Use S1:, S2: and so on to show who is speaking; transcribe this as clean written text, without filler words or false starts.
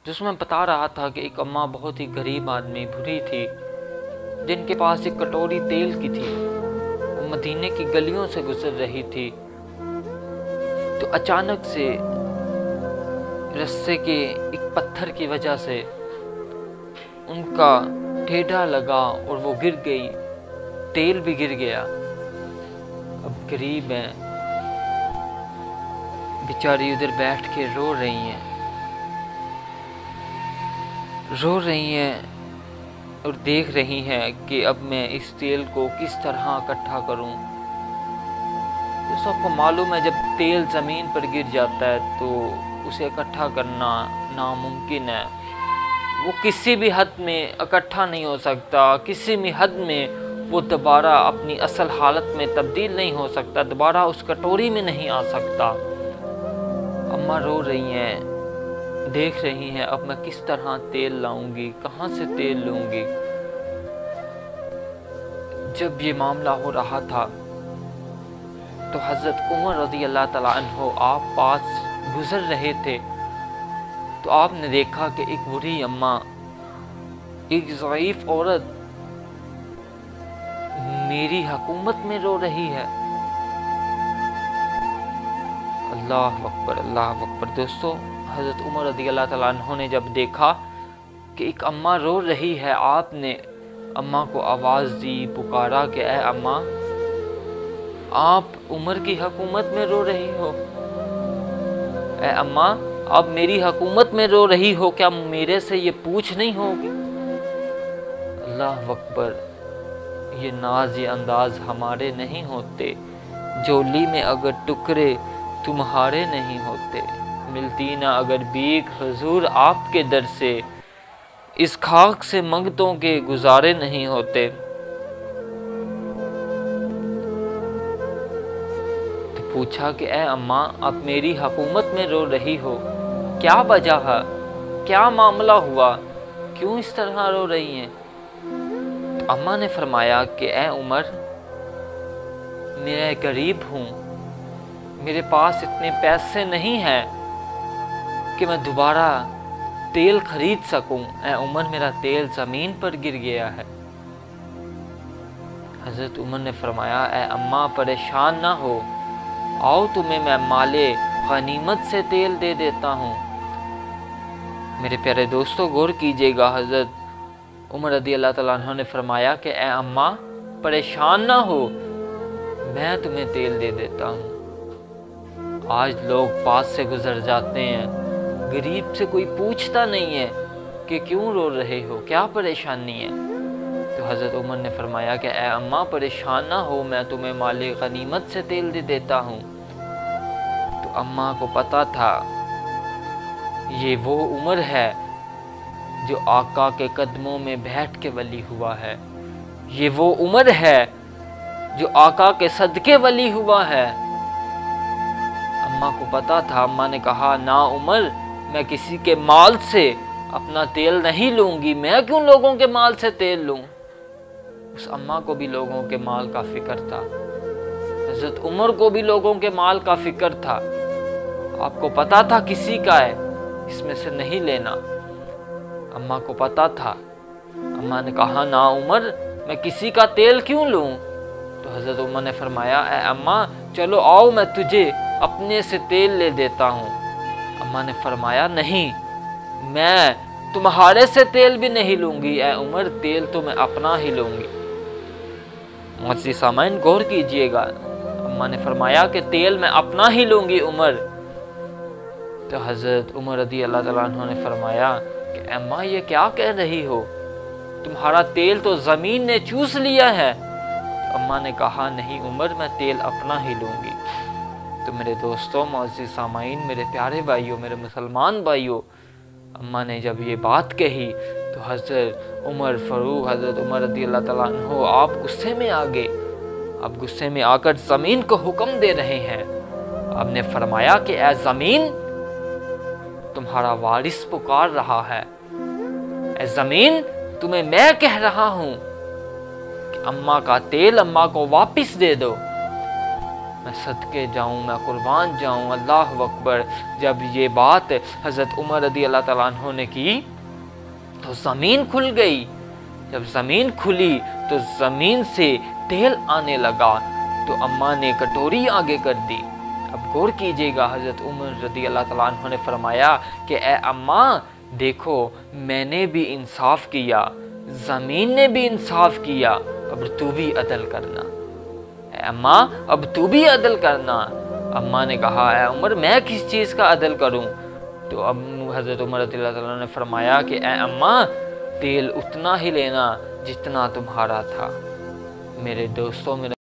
S1: جس میں بتا رہا تھا کہ ایک اماں بہت ہی غریب آدمی بھوری تھی، جن کے پاس ایک کٹوری تیل کی تھی۔ وہ مدینے کی گلیوں سے گزر رہی تھی تو اچانک سے رستے کے ایک پتھر کی وجہ سے ان کا ٹھیڈا لگا اور وہ گر گئی، تیل بھی گر گیا۔ اب غریب ہیں، بیچاری ادھر بیٹھ کے رو رہی ہیں اور دیکھ رہی ہیں کہ اب میں اس تیل کو کس طرح اکٹھا کروں۔ تو سب کو معلوم ہے جب تیل زمین پر گر جاتا ہے تو اسے اکٹھا کرنا ناممکن ہے۔ وہ کسی بھی حد میں اکٹھا نہیں ہو سکتا، کسی بھی حد میں وہ دوبارہ اپنی اصل حالت میں تبدیل نہیں ہو سکتا، دوبارہ اس کٹوری میں نہیں آ سکتا۔ اماں رو رہی ہیں، دیکھ رہی ہیں اب میں کس طرح تیل لاؤں گی، کہاں سے تیل لوں گی۔ جب یہ معاملہ ہو رہا تھا تو حضرت عمر رضی اللہ تعالیٰ عنہ آپ پاس گزر رہے تھے، تو آپ نے دیکھا کہ ایک بوڑھی اماں، ایک ضعیف عورت میری حکومت میں رو رہی ہے۔ اللہ اکبر، اللہ اکبر۔ دوستو، حضرت عمر رضی اللہ تعالیٰ عنہ نے جب دیکھا کہ ایک اماں رو رہی ہے، آپ نے اماں کو آواز دی، پکارا کہ اے اماں، آپ عمر کی حکومت میں رو رہی ہو؟ اے اماں، آپ میری حکومت میں رو رہی ہو، کیا میرے سے یہ پوچھ نہیں ہوگی؟ اللہ اکبر۔ یہ ناز، یہ انداز ہمارے نہیں ہوتے، جولی میں اگر ٹکرے تمہارے نہیں ہوتے، ملتی نہ اگر بھیک حضور آپ کے در سے، اس خاک سے منگتوں کے گزارے نہیں ہوتے۔ تو پوچھا کہ اے اماں، آپ میری حکومت میں رو رہی ہو، کیا وجہ ہے، کیا معاملہ ہوا، کیوں اس طرح رو رہی ہیں؟ تو اماں نے فرمایا کہ اے عمر، میں غریب ہوں، میرے پاس اتنے پیسے نہیں ہیں کہ میں دوبارہ تیل خرید سکوں۔ اے عمر، میرا تیل زمین پر گر گیا ہے۔ حضرت عمر نے فرمایا اے اماں، پریشان نہ ہو، آؤ تمہیں میں مال غنیمت سے تیل دے دیتا ہوں۔ میرے پیارے دوستو، غور کیجئے گا، حضرت عمر رضی اللہ تعالیٰ عنہ نے فرمایا کہ اے اماں، پریشان نہ ہو، میں تمہیں تیل دے دیتا ہوں۔ آج لوگ پاس سے گزر جاتے ہیں، غریب سے کوئی پوچھتا نہیں ہے کہ کیوں رو رہے ہو، کیا پریشانی ہے۔ تو حضرت عمر نے فرمایا کہ اے اماں، پریشان نہ ہو، میں تمہیں مال غنیمت سے تیل دے دیتا ہوں۔ تو اماں کو پتا تھا یہ وہ عمر ہے جو آقا کے قدموں میں بیٹھ کے ولی ہوا ہے، یہ وہ عمر ہے جو آقا کے صدقے ولی ہوا ہے۔ اماں کو پتا تھا، اماں نے کہا نا عمر، میں کسی کے مال سے اپنا تیل نہیں لوں گی، میں کیوں لوگوں کے مال سے تیل لوں۔ اس اماں کو بھی لوگوں کے مال کا فکر تھا، حضرت عمر کو بھی لوگوں کے مال کا فکر تھا۔ آپ کو پتا تھا کسی کا ہے، اس میں سے نہیں لینا۔ اماں کو پتا تھا، اماں نے کہا نا عمر، میں کسی کا تیل کیوں لوں۔ تو حضرت عمر نے فرمایا اے اماں، چلو آؤ، میں تجھے اپنے سے تیل لے دیتا ہوں۔ اماں نے فرمایا نہیں، میں تمہارے سے تیل بھی نہیں لوں گی، اے عمر، تیل تو میں اپنا ہی لوں گی۔ معزز سامعین، غور کیجئے گا، اماں نے فرمایا کہ تیل میں اپنا ہی لوں گی عمر۔ تو حضرت عمر رضی اللہ تعالیٰ عنہ نے فرمایا کہ اماں، یہ کیا کہہ رہی ہو، تمہارا تیل تو زمین نے چوس لیا ہے۔ تو اماں نے کہا نہیں عمر، میں تیل اپنا ہی لوں گی۔ تو میرے دوستوں، معزز سامعین، میرے پیارے بھائیوں، میرے مسلمان بھائیوں، اماں نے جب یہ بات کہی تو حضرت عمر فاروق، حضرت عمر رضی اللہ تعالیٰ عنہ، آپ غصے میں آ گئے۔ آپ غصے میں آ کر زمین کو حکم دے رہے ہیں۔ آپ نے فرمایا کہ اے زمین، تمہارا وارث پکار رہا ہے، اے زمین، تمہیں میں کہہ رہا ہوں کہ اماں کا تیل اماں کو واپس دے دو۔ میں صدقے جاؤں، میں قربان جاؤں، اللہ اکبر۔ جب یہ بات حضرت عمر رضی اللہ تعالیٰ عنہ نے کی تو زمین کھل گئی۔ جب زمین کھلی تو زمین سے تیل آنے لگا تو اماں نے کٹوری آگے کر دی۔ اب غور کیجئے گا، حضرت عمر رضی اللہ تعالیٰ عنہ نے فرمایا کہ اے اماں دیکھو، میں نے بھی انصاف کیا، زمین نے بھی انصاف کیا، اب تو بھی عدل کرنا۔ اے اماں اب تو بھی عدل کرنا۔ اماں نے کہا اے عمر میں کس چیز کا عدل کروں؟ تو اب حضرت عمر رضی اللہ تعالیٰ عنہ نے فرمایا کہ اے اماں تیل اتنا ہی لینا جتنا تمہارا تھا۔ میرے دوستوں،